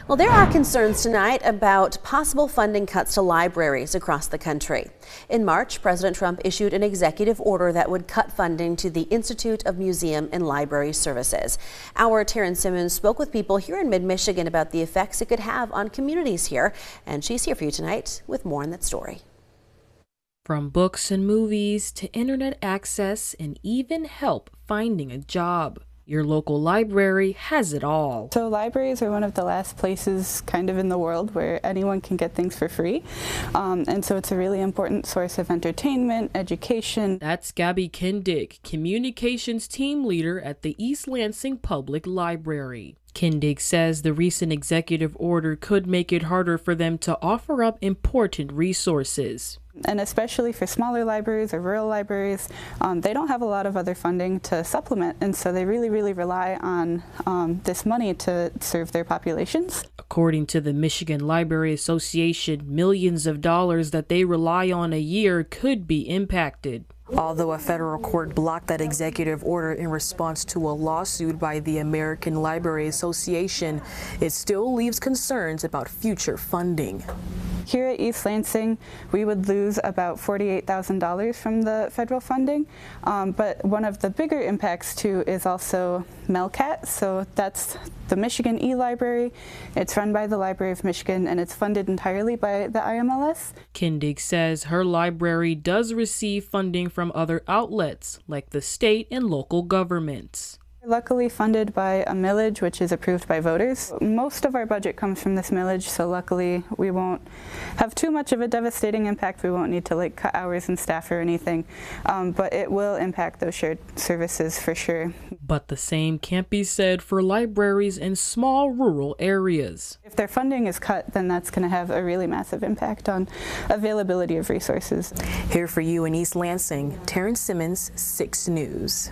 Well, there are concerns tonight about possible funding cuts to libraries across the country. In March, President Trump issued an executive order that would cut funding to the Institute of Museum and Library Services. Our Taryn Simmons spoke with people here in mid-Michigan about the effects it could have on communities here, and she's here for you tonight with more on that story. From books and movies to internet access and even help finding a job, your local library has it all. So libraries are one of the last places kind of in the world where anyone can get things for free. And so it's a really important source of entertainment, education. That's Gabby Kindig, communications team leader at the East Lansing Public Library. Kindig says the recent executive order could make it harder for them to offer up important resources. And especially for smaller libraries or rural libraries, they don't have a lot of other funding to supplement, and so they really rely on this money to serve their populations. According to the Michigan Library Association, millions of dollars that they rely on a year could be impacted. Although a federal court blocked that executive order in response to a lawsuit by the American Library Association, it still leaves concerns about future funding. Here at East Lansing, we would lose about $48,000 from the federal funding, but one of the bigger impacts too is also MELCAT. So that's the Michigan E-Library. It's run by the Library of Michigan and it's funded entirely by the IMLS. Kindig says her library does receive funding from other outlets like the state and local governments. Luckily funded by a millage, which is approved by voters. Most of our budget comes from this millage, so luckily we won't have too much of a devastating impact. We won't need to cut hours and staff or anything, but it will impact those shared services for sure. But the same can't be said for libraries in small rural areas. If their funding is cut, then that's going to have a really massive impact on availability of resources. Here for you in East Lansing, Taryn Simmons, 6 News.